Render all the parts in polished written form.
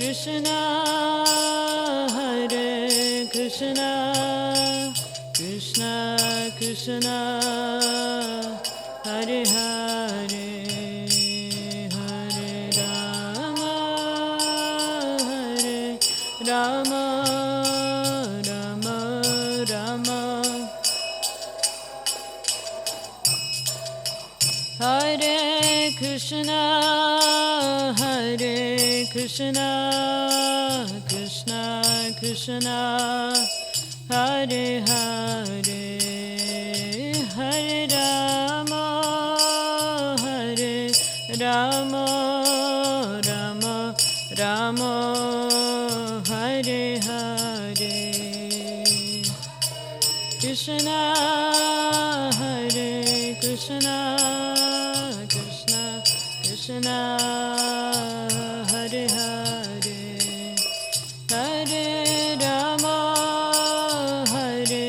Krishna, Hare Krishna, Krishna Krishna, Hare Hare, Hare Rama, Hare Rama, Rama Rama, Hare Krishna, Hare Krishna, Krishna Krishna, Hare Hare, Hare Rama, Hare Rama, Rama Rama, Hare Hare, Krishna, Hare Krishna, Krishna Krishna, Hare Hare, Hare Rama, Hare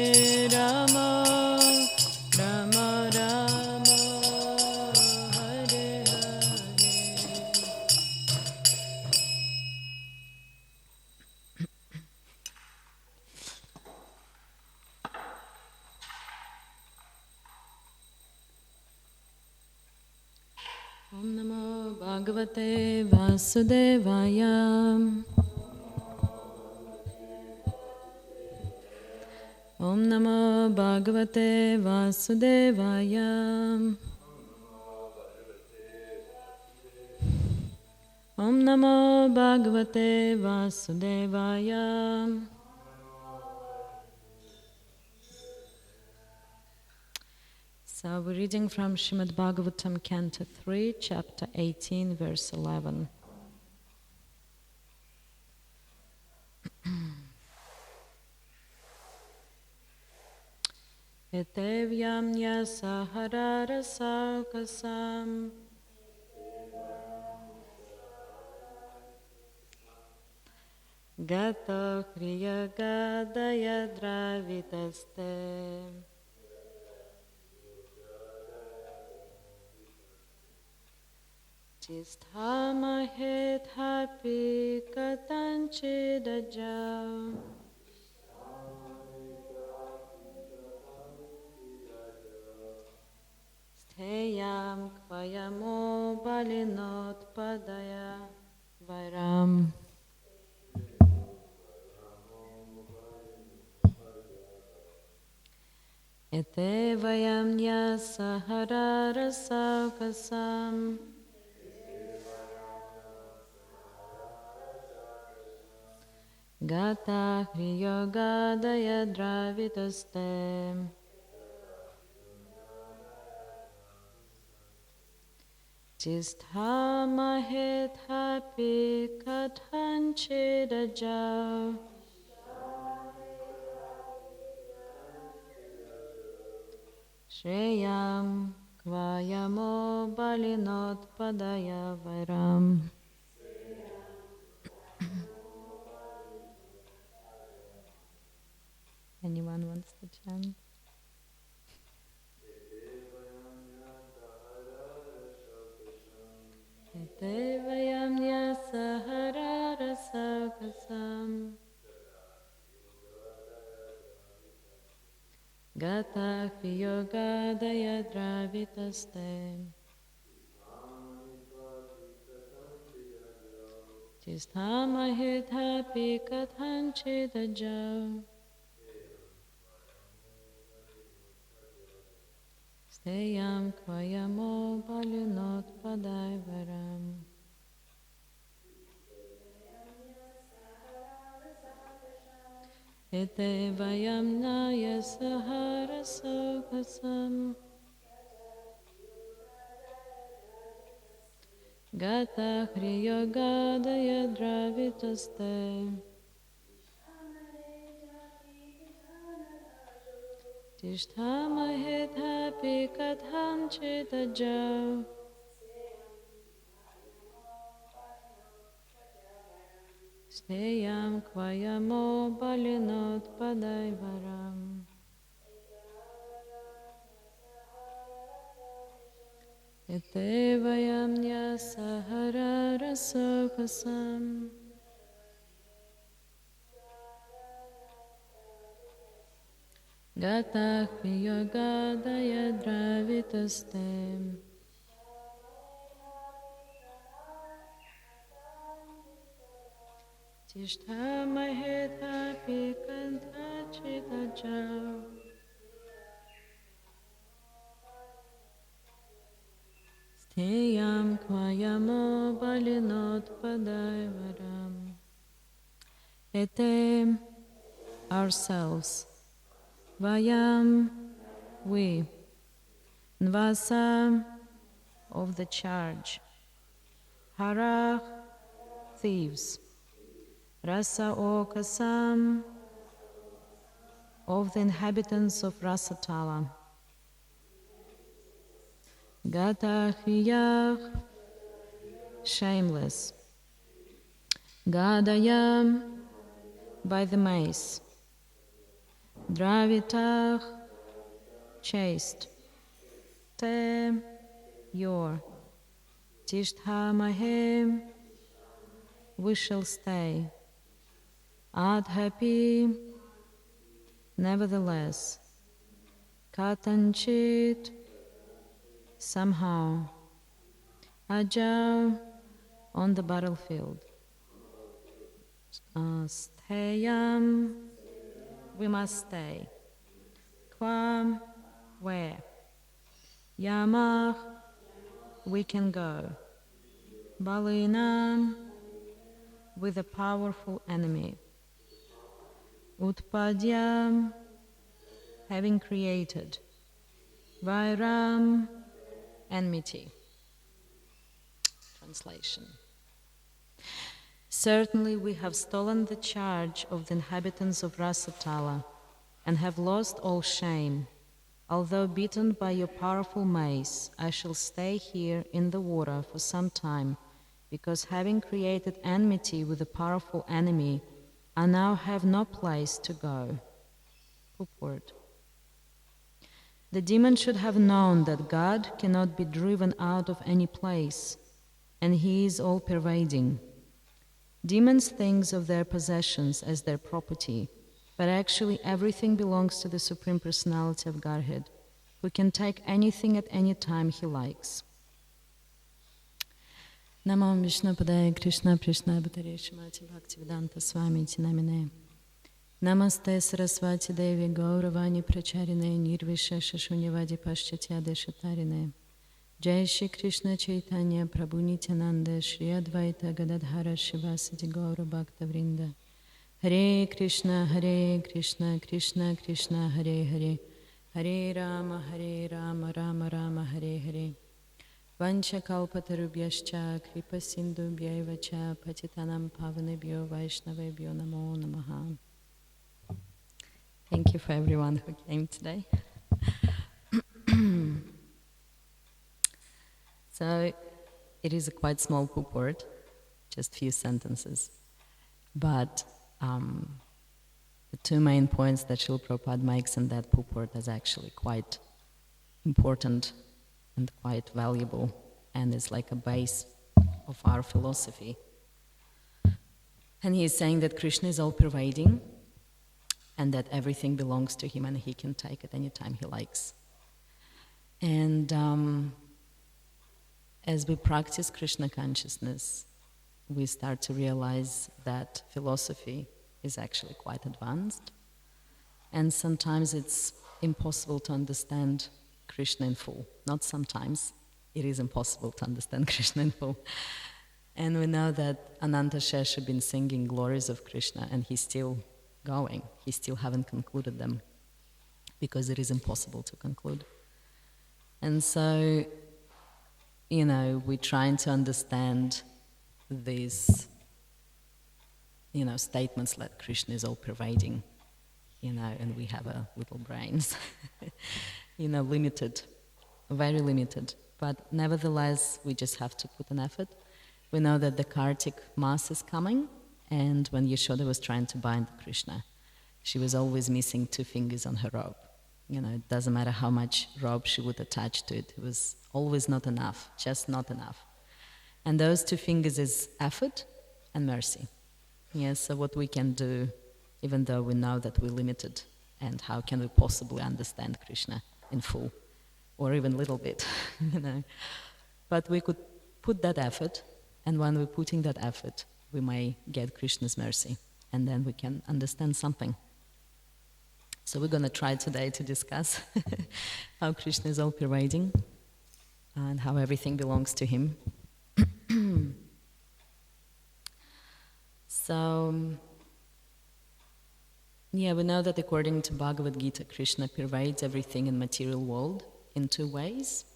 Rama, Rama Rama, Hare Hare. Om Namo Bhagavate Vasudevaya. Om Namo Bhagavate Vasudevaya. Om Namo Bhagavate Vasudevaya. So we're reading from Srimad Bhagavatam, Canto 3, Chapter 18, Verse 11. Etevyam yasaharara saukasam gato kriya gadaya dravitaste Tisthamahet hapi katanchidajav Steyam kvayamo balinot padaya vairam Ete vayam yasaharara saukasam Gata hriyogadaya dravitaste Tisthamahet hapi kathanchidajav Shreyam kvayamo balinot padaya vairam Anyone wants to chant? Etevayam yasaharara saukasam Gata kriyogadaya dravitaste Tisthamahet hapi kathanchidajav Steyam kvayamo balinot padaivaram Ete vayam naya sahara saukasam Gata hriyogadaya dravitaste Tishtamahet hapi kathanchidajav Steyam kvayamo balinot padaivaram Ete vayam yasaharara saukasam Gatah viyogadaya dravitaste. Tishtha maheta pikanta chitaja. Steyam kvayamo balinot padaivaram. Ete, ourselves. Vayam, we. Nvasa, of the charge. Harach, thieves. Rasa okasam, of the inhabitants of Rasatala. Gatahiyach, shameless. Gadayam, by the mace. Dravitach, chaste. Te, your. Tishtha mahem, we shall stay. Adhapi, nevertheless. Katanchit, somehow. Aja, on the battlefield. Steyam, we must stay. Kvam, where? Yamach, we can go. Balinam, with a powerful enemy. Utpadyam, having created. Vairam, enmity. Translation. Certainly we have stolen the charge of the inhabitants of Rasatala and have lost all shame. Although beaten by your powerful mace, I shall stay here in the water for some time, because having created enmity with a powerful enemy, I now have no place to go. Purport. The demon should have known that God cannot be driven out of any place, and He is all-pervading. Demons think of their possessions as their property, but actually everything belongs to the Supreme Personality of Godhead, who can take anything at any time He likes. Namo Vishnu Padaya Krishna Prishna Bhatare Shrimati Bhaktivedanta Swami Namine. Namaste Saraswati Devi Gauravani Pracharine Nirvishesha Shunyavadi Paschatya Deshatarine. Jai Shri Krishna Chaitanya Prabhu Nityananda Shri Advaita Gadadhara Shivasati Gaura Bhakta Vrinda. Hare Krishna Krishna Krishna Hare Hare. Hare Rama Rama Rama Hare Hare. Vancha kalpatarubhyascha kripa sindhubhyaiva cha patitanam pavanebhyo vaishnavebhyo namo namaha. Thank you for everyone who came today. So it is a quite small purport, just few sentences, but the two main points that Srila Prabhupada makes in that purport is actually quite important and quite valuable, and is like a base of our philosophy. And he is saying that Krishna is all-pervading, and that everything belongs to him and he can take it any time he likes. And as we practice Krishna consciousness, we start to realize that philosophy is actually quite advanced, and sometimes it's impossible to understand Krishna in full. Not sometimes, it is impossible to understand Krishna in full. And we know that Ananta Shesha been singing glories of Krishna, and he's still going. He still haven't concluded them, because it is impossible to conclude. And so, we're trying to understand these, statements that Krishna is all-pervading, and we have little brains, limited, very limited. But nevertheless, we just have to put an effort. We know that the Kartik Mass is coming, and when Yashoda was trying to bind Krishna, she was always missing 2 fingers on her robe. It doesn't matter how much robe she would attach to it, it was always not enough, just not enough. And those 2 fingers is effort and mercy. So what we can do, even though we know that we're limited and how can we possibly understand Krishna in full, or even a little bit, you know. But we could put that effort, and when we're putting that effort, we may get Krishna's mercy, and then we can understand something. So we're going to try today to discuss how Krishna is all-pervading and how everything belongs to him. So, yeah, we know that according to Bhagavad Gita, Krishna pervades everything in material world in two ways.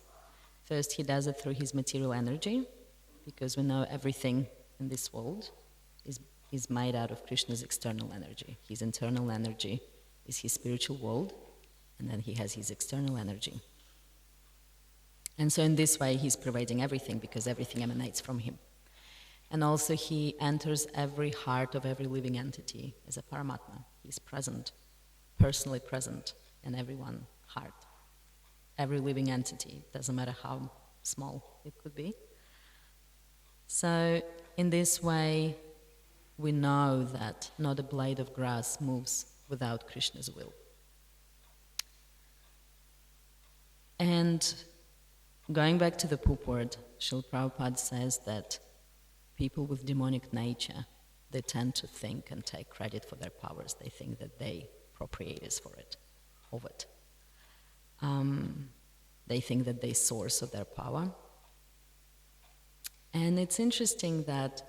First, he does it through his material energy, because we know everything in this world is made out of Krishna's external energy. His internal energy is his spiritual world, and then he has his external energy. And so in this way, he's pervading everything, because everything emanates from him. And also he enters every heart of every living entity as a Paramatma. He's present, personally present in everyone's heart. Every living entity, doesn't matter how small it could be. So in this way, we know that not a blade of grass moves without Krishna's will. And going back to the purport, Srila Prabhupada says that people with demonic nature, they tend to think and take credit for their powers. They think that they proprietors of it. They think that they source of their power. And it's interesting that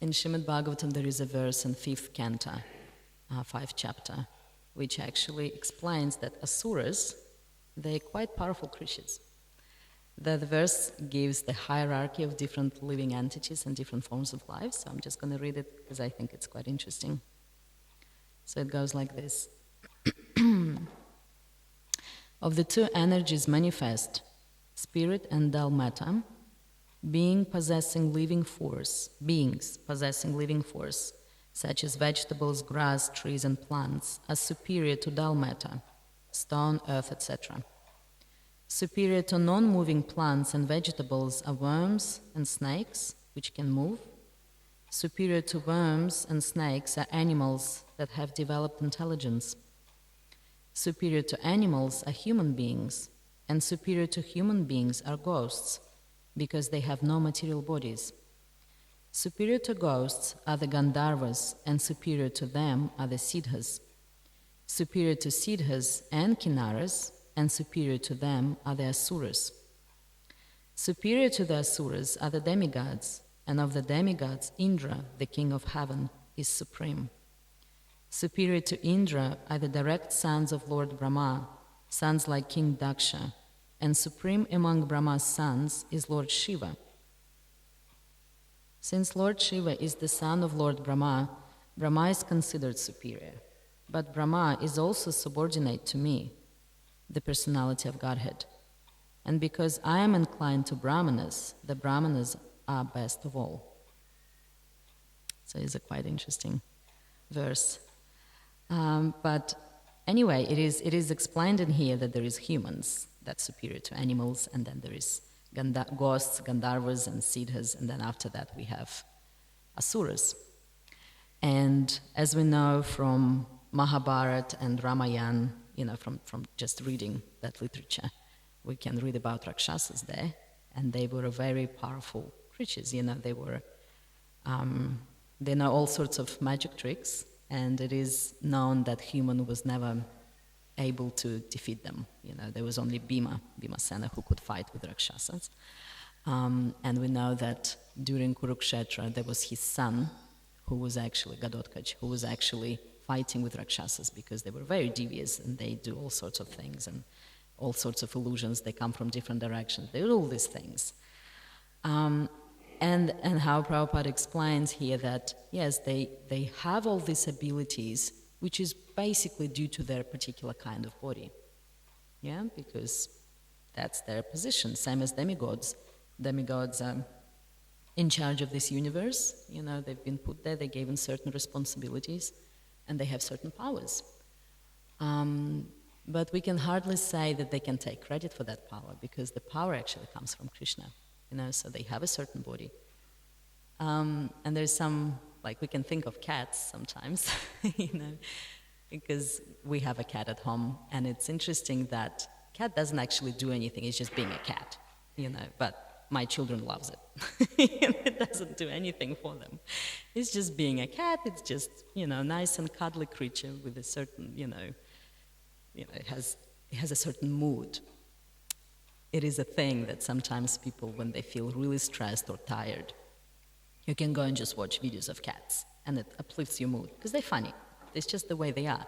in Srimad Bhagavatam there is a verse in 5th canto, 5th chapter, which actually explains that asuras, they're quite powerful creatures. The verse gives the hierarchy of different living entities and different forms of life, so I'm just going to read it because I think it's quite interesting. So it goes like this. Of the two energies manifest, spirit and dull matter, beings possessing living force, such as vegetables, grass, trees, and plants, are superior to dull matter, stone, earth, etc. Superior to non-moving plants and vegetables are worms and snakes, which can move. Superior to worms and snakes are animals that have developed intelligence. Superior to animals are human beings, and superior to human beings are ghosts, because they have no material bodies. Superior to ghosts are the Gandharvas, and superior to them are the Siddhas. Superior to Siddhas and Kinnaras, and superior to them are the Asuras. Superior to the Asuras are the demigods, and of the demigods, Indra, the king of heaven, is supreme. Superior to Indra are the direct sons of Lord Brahma, sons like King Daksha, and supreme among Brahma's sons is Lord Shiva. Since Lord Shiva is the son of Lord Brahma, Brahma is considered superior, but Brahma is also subordinate to me, the personality of Godhead. And because I am inclined to Brahmanas, the Brahmanas are best of all. So it's a quite interesting verse. But anyway, it is explained in here that there is humans, that's superior to animals, and then there is ghosts, Gandharvas, and Siddhas, and then after that we have Asuras. And as we know from Mahabharata and Ramayana, from just reading that literature, we can read about Rakshasas there, and they were very powerful creatures. They know all sorts of magic tricks, and it is known that human was never able to defeat them. There was only Bhimasena who could fight with Rakshasas. And we know that during Kurukshetra there was his son, who was actually Ghadotkach, who was actually fighting with Rakshasas because they were very devious and they do all sorts of things and all sorts of illusions. They come from different directions. They do all these things. And how Prabhupada explains here that, yes, they have all these abilities, which is basically due to their particular kind of body. Yeah, because that's their position, same as demigods. Demigods are in charge of this universe. They've been put there, they're given certain responsibilities, and they have certain powers. But we can hardly say that they can take credit for that power, because the power actually comes from Krishna. So they have a certain body. And there's some, we can think of cats sometimes, because we have a cat at home, and it's interesting that cat doesn't actually do anything, it's just being a cat, but my children loves it. It doesn't do anything for them. It's just being a cat, it's just, nice and cuddly creature with a certain, it has a certain mood. It is a thing that sometimes people, when they feel really stressed or tired, you can go and just watch videos of cats, and it uplifts your mood, because they're funny. It's just the way they are.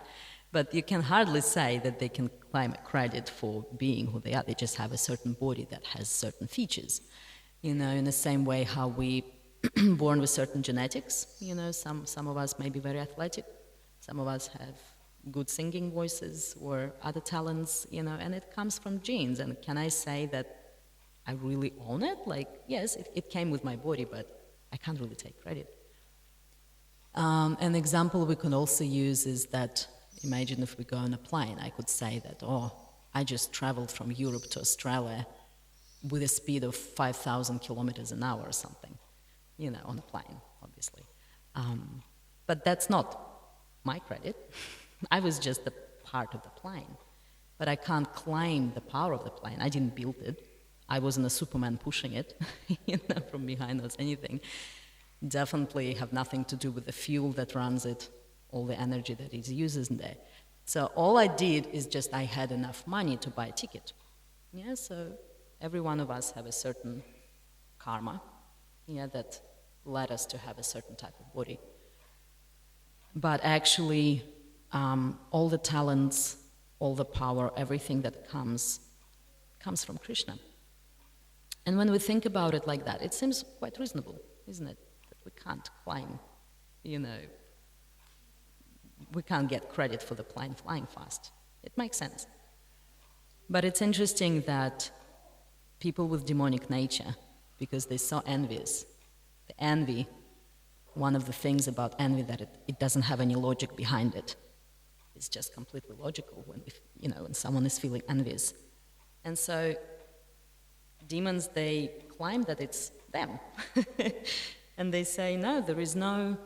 But you can hardly say that they can claim credit for being who they are. They just have a certain body that has certain features. In the same way how we born with certain genetics. Some of us may be very athletic. Some of us have good singing voices or other talents, and it comes from genes. And can I say that I really own it? Yes, it came with my body, but I can't really take credit. An example we can also use is that, imagine if we go on a plane, I could say that, I just traveled from Europe to Australia with a speed of 5,000 kilometers an hour or something, on a plane, obviously. But that's not my credit. I was just a part of the plane. But I can't claim the power of the plane. I didn't build it. I wasn't a Superman pushing it, from behind or anything. Definitely have nothing to do with the fuel that runs it, all the energy that it uses in there. So all I did is just I had enough money to buy a ticket. So every one of us have a certain karma, that led us to have a certain type of body. But actually, all the talents, all the power, everything that comes from Krishna. And when we think about it like that, it seems quite reasonable, isn't it? That we can't claim, we can't get credit for the plane flying fast. It makes sense. But it's interesting that people with demonic nature, because they're so envious, the envy, one of the things about envy that it doesn't have any logic behind it. It's just completely logical when someone is feeling envious. And so demons, they claim that it's them. And they say, no, there is no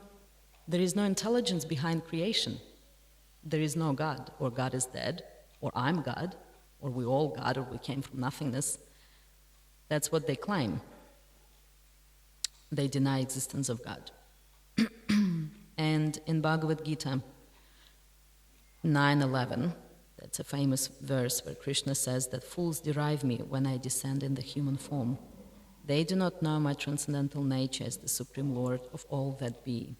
intelligence behind creation. There is no God, or God is dead, or I'm God, or we're all God, or we came from nothingness. That's what they claim. They deny existence of God. And in Bhagavad Gita 9:11, that's a famous verse where Krishna says that fools derive me when I descend in the human form. They do not know my transcendental nature as the Supreme Lord of all that be.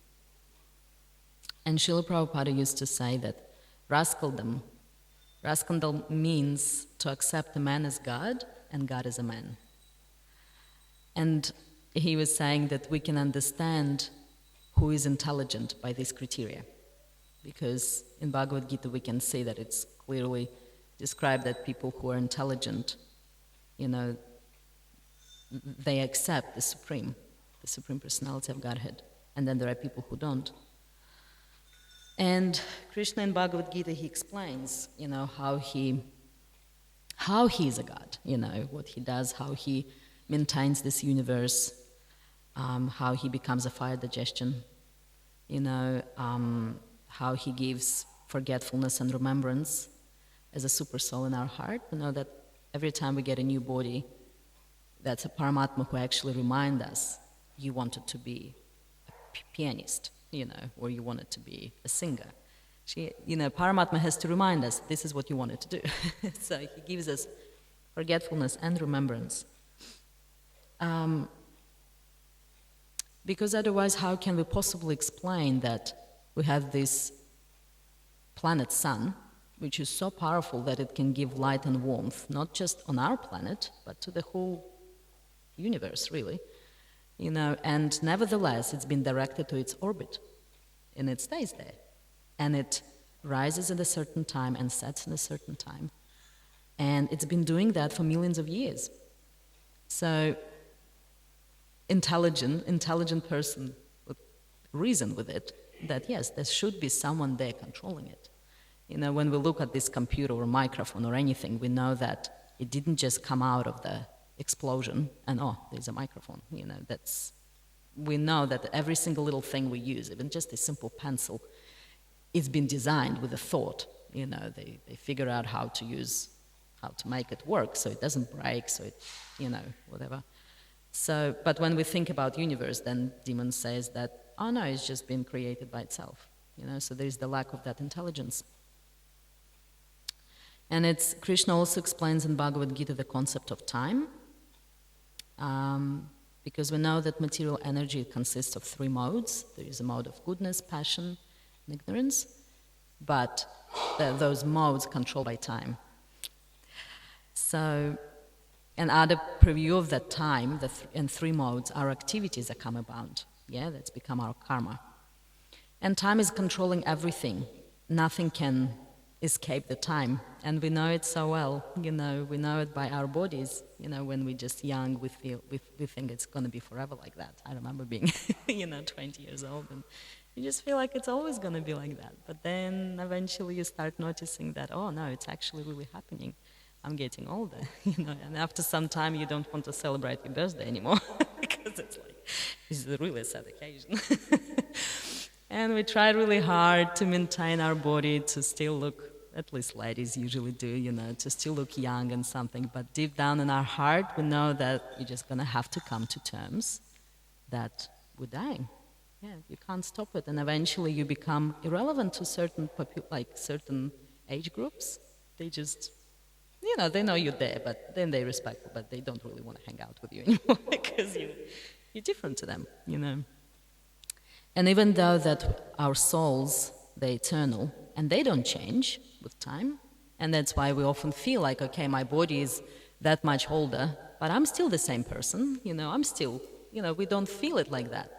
And Srila Prabhupada used to say that rascaldom means to accept a man as God and God as a man. And he was saying that we can understand who is intelligent by these criteria. Because in Bhagavad Gita we can see that it's clearly described that people who are intelligent, they accept the Supreme Personality of Godhead. And then there are people who don't. And Krishna in Bhagavad Gita, he explains, how he is a God, what he does, how he maintains this universe, how he becomes a fire digestion, how he gives forgetfulness and remembrance as a super soul in our heart. That every time we get a new body, that's a Paramatma who actually reminds us, you wanted to be a pianist, or you wanted to be a singer. Paramatma has to remind us, this is what you wanted to do. So he gives us forgetfulness and remembrance. Because otherwise, how can we possibly explain that we have this planet Sun, which is so powerful that it can give light and warmth, not just on our planet, but to the whole universe, really. And nevertheless, it's been directed to its orbit, and it stays there. And it rises at a certain time and sets at a certain time. And it's been doing that for millions of years. So, intelligent person would reason with it that yes, there should be someone there controlling it. When we look at this computer or microphone or anything, we know that it didn't just come out of the explosion and there's a microphone. We know that every single little thing we use, even just a simple pencil, it's been designed with a thought. They figure out how to make it work so it doesn't break, so it, whatever. So, but when we think about universe, then demon says that, oh no, it's just been created by itself. So there is the lack of that intelligence. And Krishna also explains in Bhagavad Gita the concept of time, because we know that material energy consists of 3 modes. There is a mode of goodness, passion, and ignorance, but those modes controlled by time. So, another preview of that time, in 3 modes, are activities that come about. Yeah, that's become our karma. And time is controlling everything. Nothing can escape the time. And we know it so well. We know it by our bodies. When we're just young, we think it's going to be forever like that. I remember being, 20 years old, and you just feel like it's always going to be like that. But then eventually you start noticing that, oh no, it's actually really happening. I'm getting older, and after some time you don't want to celebrate your birthday anymore because it's like, this is really a sad occasion. And we try really hard to maintain our body to still look, at least ladies usually do, to still look young and something, but deep down in our heart we know that you're just going to have to come to terms that we're dying. Yeah, you can't stop it, and eventually you become irrelevant to certain age groups. They just, they know you're there, but then they respect you, but they don't really want to hang out with you anymore because you're different to them, And even though that our souls, they're eternal, and they don't change with time, and that's why we often feel like, okay, my body is that much older, but I'm still the same person, I'm still, we don't feel it like that.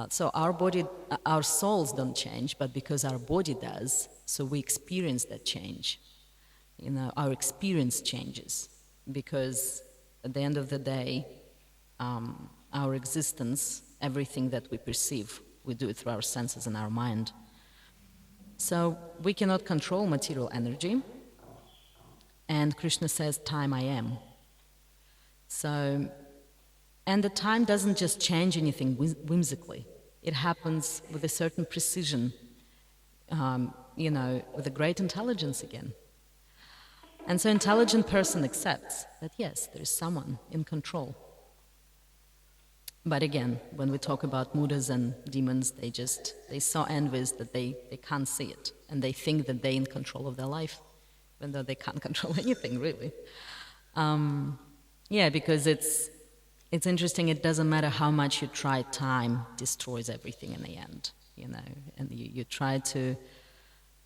So our souls don't change, but because our body does, so we experience that change. Our experience changes, because at the end of the day, our existence, everything that we perceive, we do it through our senses and our mind. So we cannot control material energy, and Krishna says, time I am. So, and the time doesn't just change anything whimsically. It happens with a certain precision, with a great intelligence again. And so intelligent person accepts that yes, there is someone in control. But again, when we talk about Buddhas and demons, they're so envious that they can't see it. And they think that they're in control of their life, even though they can't control anything, really. Because it's interesting, it doesn't matter how much you try, time destroys everything in the end, and you try to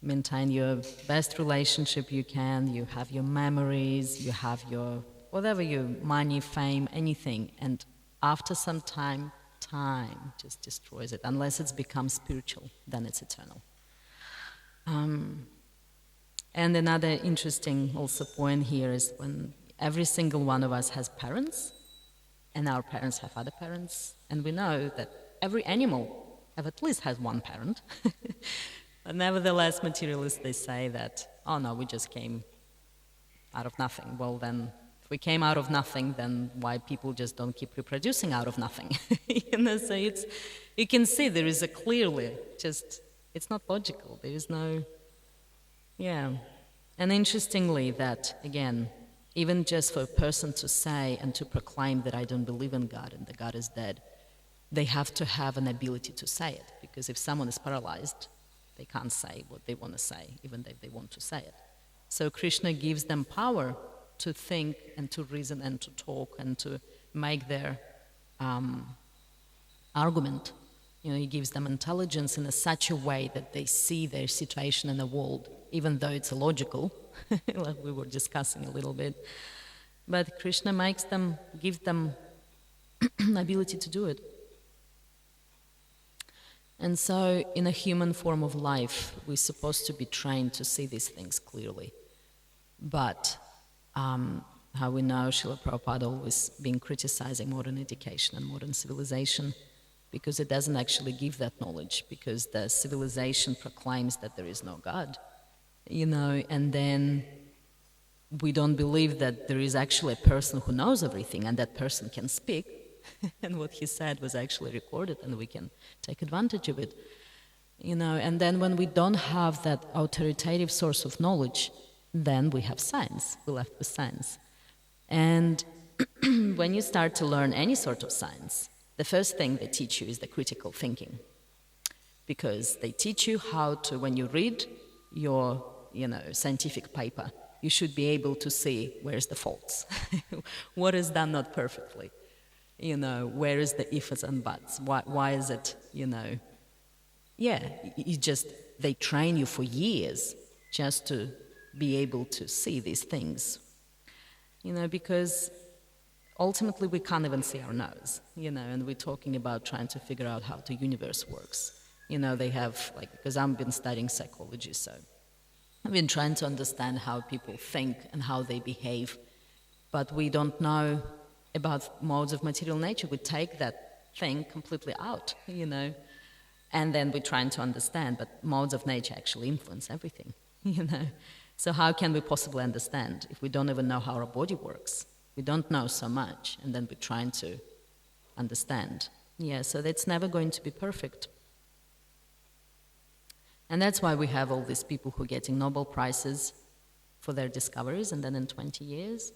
maintain your best relationship you can, you have your memories, you have your, whatever, your money, fame, anything, and after some time just destroys it, unless it's become spiritual, then it's eternal. And another interesting also point here is when every single one of us has parents, and our parents have other parents, and we know that every animal at least has one parent. But nevertheless, materialists, they say that, oh no, we just came out of nothing. Well then, if we came out of nothing, then why people just don't keep reproducing out of nothing? So you can see there is a clearly, it's not logical, there is no, And interestingly that, again, even just for a person to say and to proclaim that I don't believe in God and that God is dead, they have to have an ability to say it, because if someone is paralyzed, they can't say what they want to say, even if they want to say it. So Krishna gives them power to think and to reason and to talk and to make their argument. He gives them intelligence in such a way that they see their situation in the world, even though it's illogical, like we were discussing a little bit. But Krishna gives them ability to do it. And so in a human form of life, we're supposed to be trained to see these things clearly. But how we know Srila Prabhupada always been criticizing modern education and modern civilization, because it doesn't actually give that knowledge, because the civilization proclaims that there is no God, and then we don't believe that there is actually a person who knows everything and that person can speak. And what he said was actually recorded, and we can take advantage of it. And then when we don't have that authoritative source of knowledge, then we have science. We're left with science. And when you start to learn any sort of science, the first thing they teach you is the critical thinking. Because they teach you how to, when you read your, scientific paper, you should be able to see where's the faults, what is done not perfectly, where is the ifs and buts, why is it, they train you for years just to be able to see these things, because ultimately we can't even see our nose, and we're talking about trying to figure out how the universe works. They have, because I've been studying psychology, so I've been trying to understand how people think and how they behave, but we don't know about modes of material nature. We take that thing completely out, and then we're trying to understand, but modes of nature actually influence everything, So how can we possibly understand if we don't even know how our body works? We don't know so much, and then we're trying to understand. So that's never going to be perfect. And that's why we have all these people who are getting Nobel Prizes for their discoveries, and then in 20 years,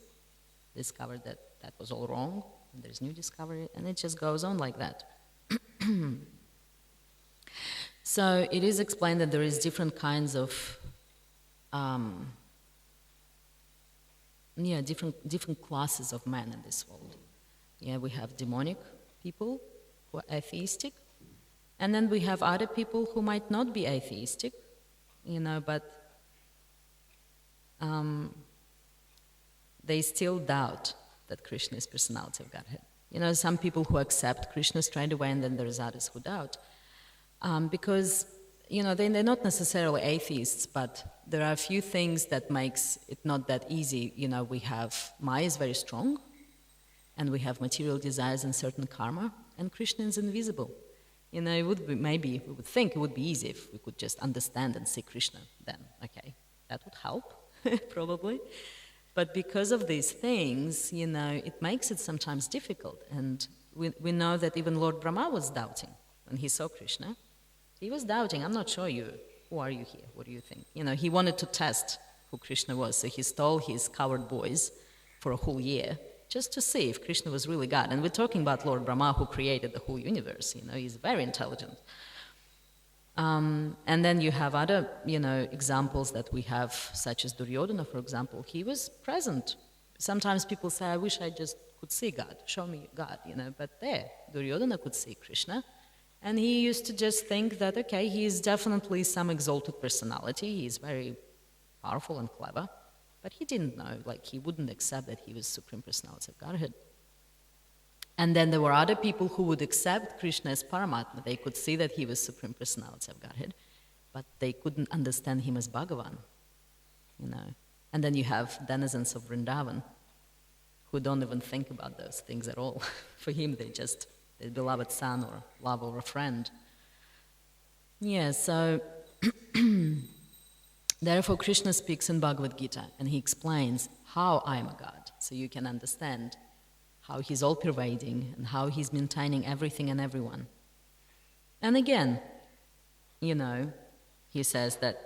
discovered that that was all wrong, and there's new discovery, and it just goes on like that. So it is explained that there is different kinds of, different classes of men in this world. We have demonic people who are atheistic, and then we have other people who might not be atheistic, but they still doubt that Krishna is personality of Godhead. Some people who accept Krishna straight away, and then there's others who doubt. Because, they're not necessarily atheists, but there are a few things that makes it not that easy. We have Maya is very strong, and we have material desires and certain karma, and Krishna is invisible. It would be, maybe we would think it would be easy if we could just understand and see Krishna. Then, okay, that would help, probably. But because of these things, it makes it sometimes difficult. And we know that even Lord Brahma was doubting when he saw Krishna. He was doubting, I'm not sure who are you here? What do you think? He wanted to test who Krishna was, so he stole his coward boys for a whole year just to see if Krishna was really God. And we're talking about Lord Brahma, who created the whole universe. He's very intelligent. And then you have other, examples that we have, such as Duryodhana, for example. He was present. Sometimes people say, I wish I just could see God. Show me God, But there, Duryodhana could see Krishna. And he used to just think that, okay, he is definitely some exalted personality. He is very powerful and clever. But he didn't know, he wouldn't accept that he was Supreme Personality of Godhead. And then there were other people who would accept Krishna as Paramatma. They could see that he was Supreme Personality of Godhead, but they couldn't understand him as Bhagavan, And then you have denizens of Vrindavan who don't even think about those things at all. For him, they're just their beloved son or love or a friend. So therefore Krishna speaks in Bhagavad Gita, and he explains how I am a God, so you can understand how he's all-pervading and how he's maintaining everything and everyone. And again, he says that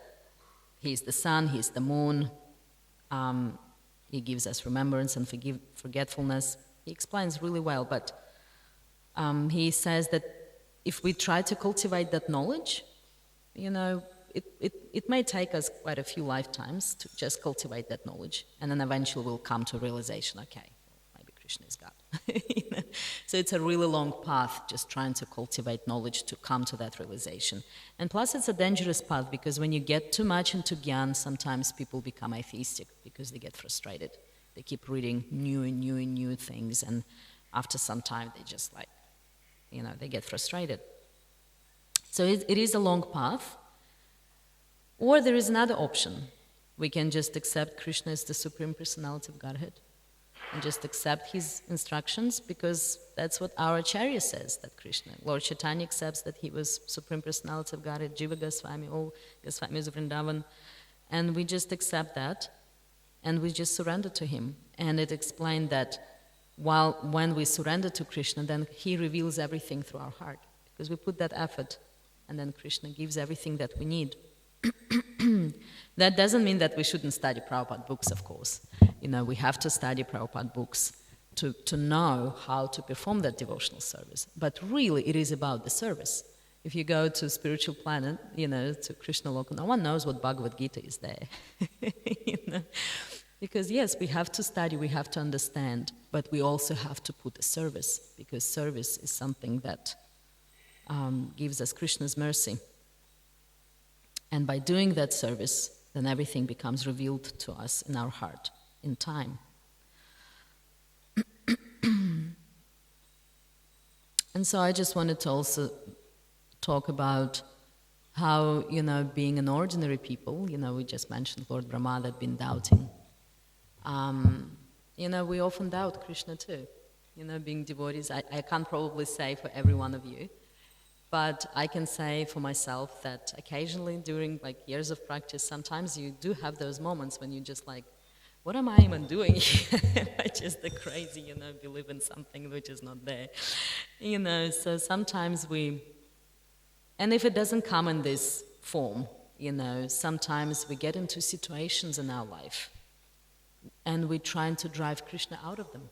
he's the sun, he's the moon, he gives us remembrance and forgetfulness. He explains really well, but he says that if we try to cultivate that knowledge, it may take us quite a few lifetimes to just cultivate that knowledge, and then eventually we'll come to a realization, okay, maybe Krishna is God. So it's a really long path, just trying to cultivate knowledge to come to that realization. And plus it's a dangerous path, because when you get too much into Gyan, sometimes people become atheistic because they get frustrated. They keep reading new and new and new things, and after some time they just they get frustrated. So it is a long path. Or there is another option. We can just accept Krishna as the Supreme Personality of Godhead and just accept his instructions, because that's what our Acharya says, that Krishna. Lord Chaitanya accepts that he was Supreme Personality of Godhead, Jiva Goswami, all Goswamis of Vrindavan, and we just accept that and we just surrender to him. And it explained that when we surrender to Krishna, then he reveals everything through our heart, because we put that effort and then Krishna gives everything that we need. That doesn't mean that we shouldn't study Prabhupada books, of course. We have to study Prabhupada books to know how to perform that devotional service. But really, it is about the service. If you go to spiritual planet, to Krishna Loka, no one knows what Bhagavad Gita is there. Because yes, we have to study, we have to understand, but we also have to put a service, because service is something that gives us Krishna's mercy. And by doing that service, then everything becomes revealed to us in our heart, in time. And so I just wanted to also talk about how, being an ordinary people, we just mentioned Lord Brahma had been doubting. We often doubt Krishna too. Being devotees, I can't probably say for every one of you, but I can say for myself that occasionally during years of practice, sometimes you do have those moments when you just what am I even doing here? I just the crazy, believe in something which is not there. So sometimes and if it doesn't come in this form, sometimes we get into situations in our life and we're trying to drive Krishna out of them.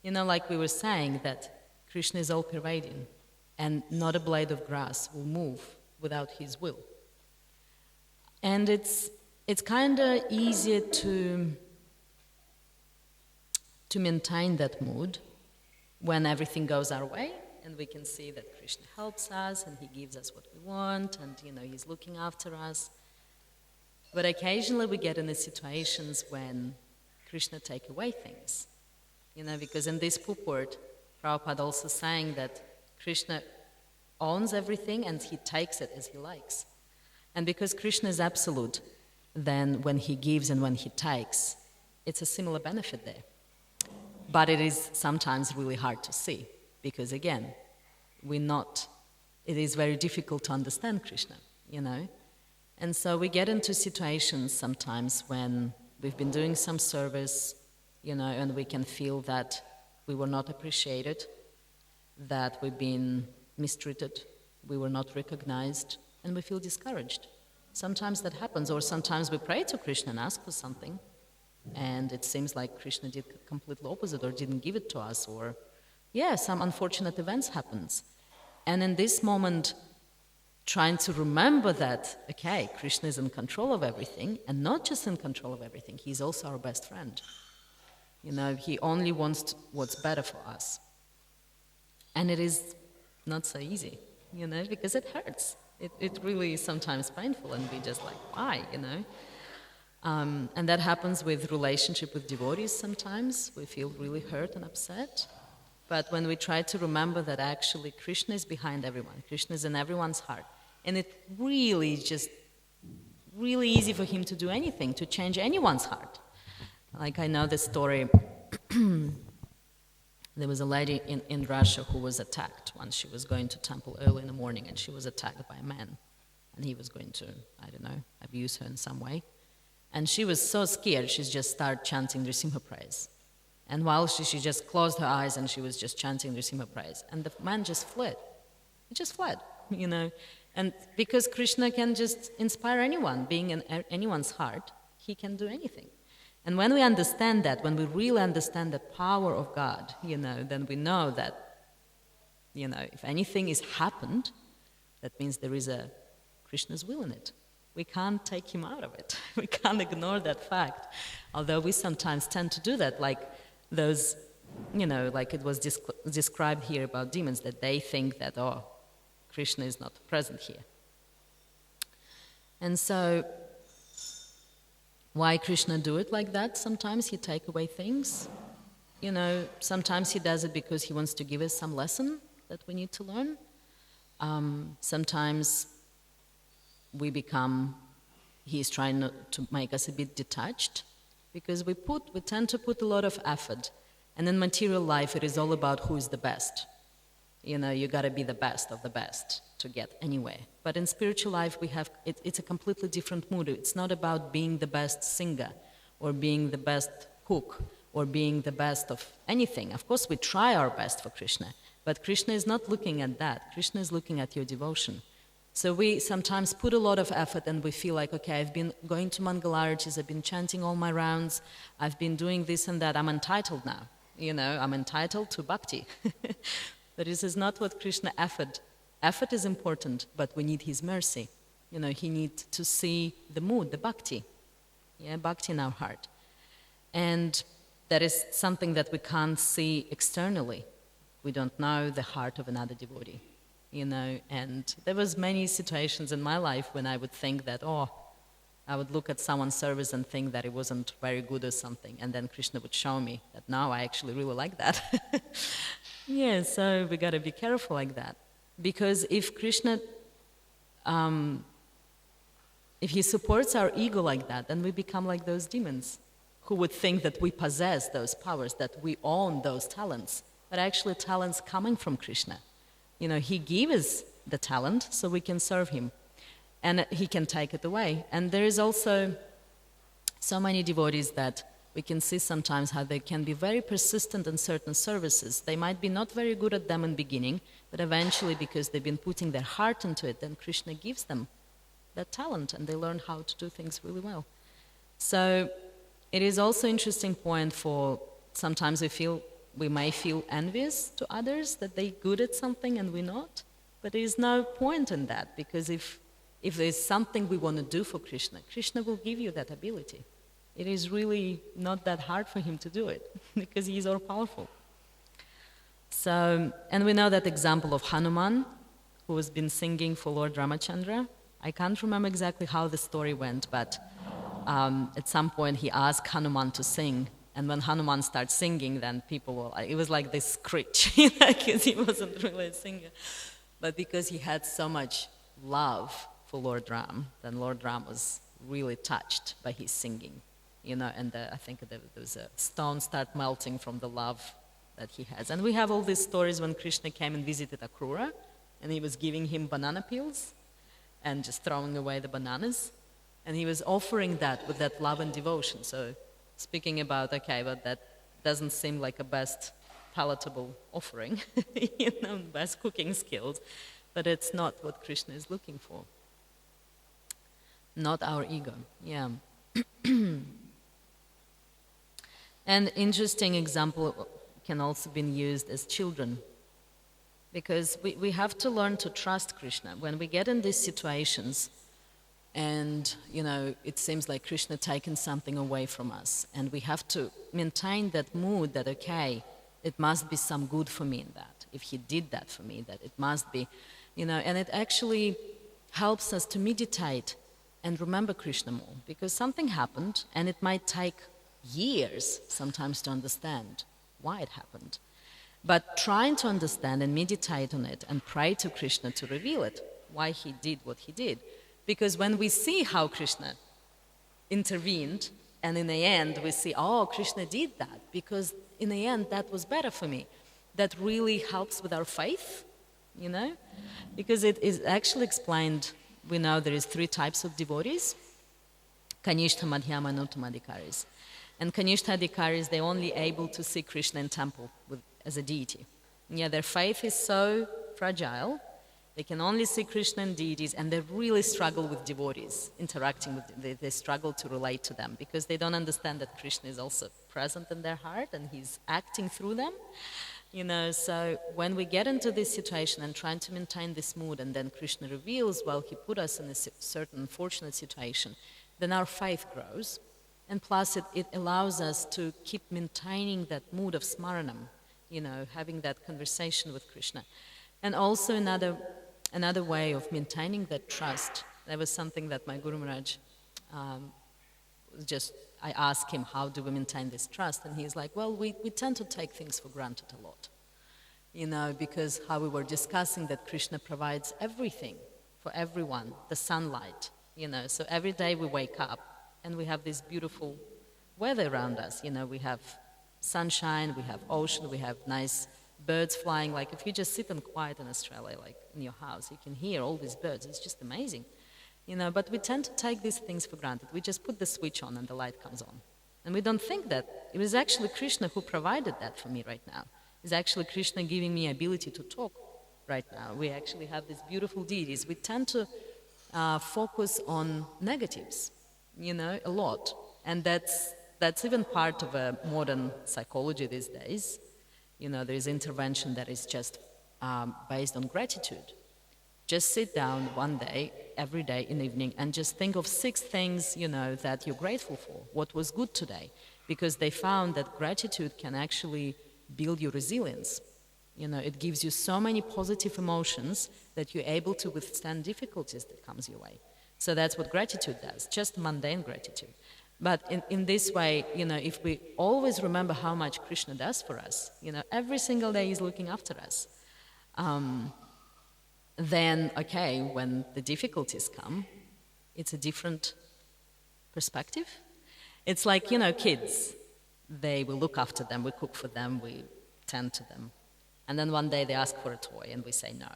Like we were saying, that Krishna is all-pervading, and not a blade of grass will move without his will. And it's kind of easier to maintain that mood when everything goes our way, and we can see that Krishna helps us, and he gives us what we want, and he's looking after us. But occasionally we get in the situations when Krishna take away things. Because in this purport, Prabhupada also saying that Krishna owns everything and he takes it as he likes. And because Krishna is absolute, then when he gives and when he takes, it's a similar benefit there. But it is sometimes really hard to see, because again, it is very difficult to understand Krishna, And so we get into situations sometimes when we've been doing some service, and we can feel that we were not appreciated, that we've been mistreated, we were not recognized, and we feel discouraged. Sometimes that happens, or sometimes we pray to Krishna and ask for something, and it seems like Krishna did completely opposite, or didn't give it to us, or some unfortunate events happens. And in this moment, trying to remember that, okay, Krishna is in control of everything, and not just in control of everything, he's also our best friend. He only wants what's better for us. And it is not so easy, because it hurts. It really is sometimes painful, and we just why, And that happens with relationship with devotees sometimes. We feel really hurt and upset. But when we try to remember that actually Krishna is behind everyone, Krishna is in everyone's heart, and it really is just really easy for him to do anything, to change anyone's heart. I know the story, there was a lady in Russia who was attacked once. She was going to temple early in the morning, and she was attacked by a man. And he was going to, abuse her in some way. And she was so scared, she just started chanting Nrsimha praise. And while she just closed her eyes and she was just chanting Nrsimha praise. And the man just fled. He just fled, And because Krishna can just inspire anyone, being in anyone's heart, he can do anything. And when we understand that, when we really understand the power of God, then we know that, if anything is happened, that means there is a Krishna's will in it. We can't take him out of it. We can't ignore that fact. Although we sometimes tend to do that, like those, like it was described here about demons, that they think that, Krishna is not present here. And so, why Krishna do it like that? Sometimes he take away things. Sometimes he does it because he wants to give us some lesson that we need to learn. Sometimes he's trying to make us a bit detached, because we tend to put a lot of effort. And in material life, it is all about who is the best. You got to be the best of the best to get anywhere. But in spiritual life, it's a completely different mood. It's not about being the best singer or being the best cook or being the best of anything. Of course, we try our best for Krishna, but Krishna is not looking at that. Krishna is looking at your devotion. So we sometimes put a lot of effort and we feel like, okay, I've been going to Mangalaritis, I've been chanting all my rounds, I've been doing this and that, I'm entitled now. I'm entitled to bhakti. But this is not what Krishna effort. Effort is important, but we need his mercy. He needs to see the mood, the bhakti. Bhakti in our heart. And that is something that we can't see externally. We don't know the heart of another devotee. And there was many situations in my life when I would think that, I would look at someone's service and think that it wasn't very good or something, and then Krishna would show me that now I actually really like that. So we got to be careful like that. Because if Krishna, if he supports our ego like that, then we become like those demons who would think that we possess those powers, that we own those talents, but actually talents coming from Krishna. He gives us the talent so we can serve him, and he can take it away. And there is also so many devotees that we can see sometimes how they can be very persistent in certain services. They might be not very good at them in the beginning, but eventually, because they've been putting their heart into it, then Krishna gives them that talent and they learn how to do things really well. So it is also an interesting point for sometimes we may feel envious to others that they're good at something and we're not. But there is no point in that, because if there's something we want to do for Krishna, Krishna will give you that ability. It is really not that hard for him to do it because he is all powerful. So, and we know that example of Hanuman, who has been singing for Lord Ramachandra. I can't remember exactly how the story went, but at some point he asked Hanuman to sing. And when Hanuman started singing, then it was like this screech, because he wasn't really a singer. But because he had so much love for Lord Ram, then Lord Ram was really touched by his singing, and I think there was a stone start melting from the love that he has. And we have all these stories when Krishna came and visited Akrura, and he was giving him banana peels and just throwing away the bananas. And he was offering that with that love and devotion. So speaking about, but that doesn't seem like a best palatable offering, best cooking skills, but it's not what Krishna is looking for. Not our ego, An interesting example can also be used as children, because we have to learn to trust Krishna. When we get in these situations, and, it seems like Krishna taken something away from us. And we have to maintain that mood that, it must be some good for me in that. If he did that for me, that it must be, and it actually helps us to meditate and remember Krishna more. Because something happened, and it might take years sometimes to understand why it happened. But trying to understand and meditate on it and pray to Krishna to reveal it, why he did what he did. Because when we see how Krishna intervened, and in the end we see, Krishna did that, because in the end that was better for me, that really helps with our faith, Because it is actually explained, we know there is 3 types of devotees, Kanishta, Madhyama, and Uttamadhikaris. And Kanishta Adhikaris, they're only able to see Krishna in temple as a deity. Their faith is so fragile. They can only see Krishna and deities, and they really struggle with devotees, interacting with them. They struggle to relate to them because they don't understand that Krishna is also present in their heart and he's acting through them. So when we get into this situation and trying to maintain this mood, and then Krishna reveals, he put us in a certain unfortunate situation, then our faith grows. And plus it allows us to keep maintaining that mood of smaranam, having that conversation with Krishna. And also another way of maintaining that trust, that was something that my Guru Maharaj, I asked him, how do we maintain this trust? And he's like, we tend to take things for granted a lot, because how we were discussing that Krishna provides everything for everyone, the sunlight, so every day we wake up and we have this beautiful weather around us, we have sunshine, we have ocean, we have nice birds flying. Like if you just sit and quiet in Australia, like in your house, you can hear all these birds. It's just amazing, but we tend to take these things for granted. We just put the switch on and the light comes on. And we don't think that it was actually Krishna who provided that for me right now. It's actually Krishna giving me ability to talk, right now. We actually have these beautiful deities. We tend to focus on negatives, a lot. And that's even part of a modern psychology these days. There is intervention that is just based on gratitude. Just sit down one day, every day in the evening, and just think of 6 things, that you're grateful for, what was good today. Because they found that gratitude can actually build your resilience. It gives you so many positive emotions that you're able to withstand difficulties that comes your way. So that's what gratitude does, just mundane gratitude. But in this way, if we always remember how much Krishna does for us, every single day he's looking after us, then, okay, when the difficulties come, it's a different perspective. It's like, kids. We look after them, we cook for them, we tend to them. And then one day they ask for a toy and we say no.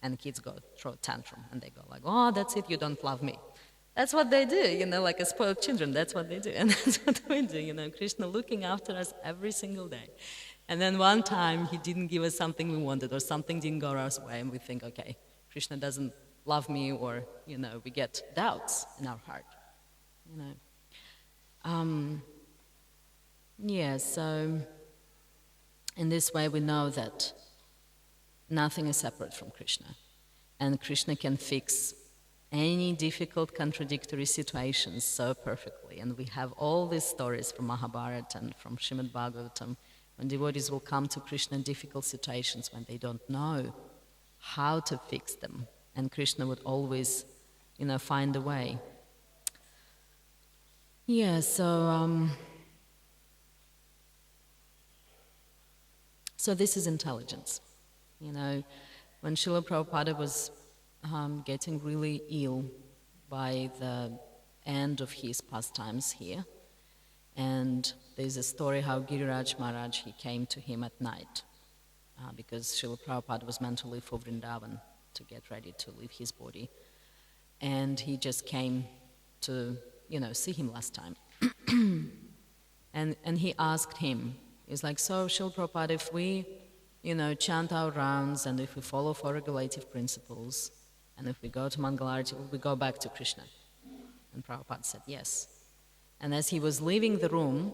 And the kids go throw a tantrum and they go like, oh, that's it, you don't love me. That's what they do, like as spoiled children, that's what they do. And that's what we do, Krishna looking after us every single day. And then one time he didn't give us something we wanted or something didn't go our way and we think, okay, Krishna doesn't love me or, we get doubts in our heart, so in this way we know that nothing is separate from Krishna. And Krishna can fix any difficult, contradictory situations so perfectly. And we have all these stories from Mahabharata and from Srimad Bhagavatam when devotees will come to Krishna in difficult situations when they don't know how to fix them. And Krishna would always, find a way. So this is intelligence. When Srila Prabhupada was getting really ill by the end of his pastimes here, and there's a story how Giriraj Maharaj, he came to him at night because Srila Prabhupada was meant to leave for Vrindavan to get ready to leave his body. And he just came to, see him last time. and he asked him, he's like, so Srila Prabhupada, if we, chant our rounds and if we follow 4 regulative principles, and if we go to Mangalarati, will we go back to Krishna? And Prabhupada said, yes. And as he was leaving the room,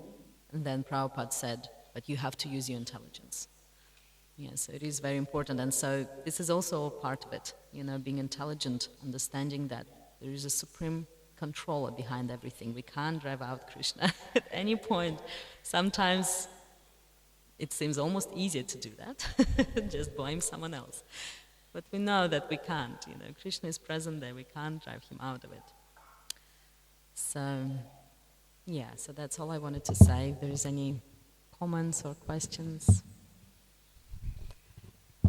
and then Prabhupada said, but you have to use your intelligence. So it is very important. And so this is also part of it, being intelligent, understanding that there is a supreme controller behind everything. We can't drive out Krishna at any point. Sometimes it seems almost easier to do that, just blame someone else. But we know that we can't, Krishna is present there, we can't drive him out of it. So, so that's all I wanted to say. If there is any comments or questions,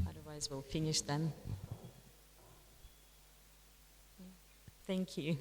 otherwise we'll finish then. Thank you.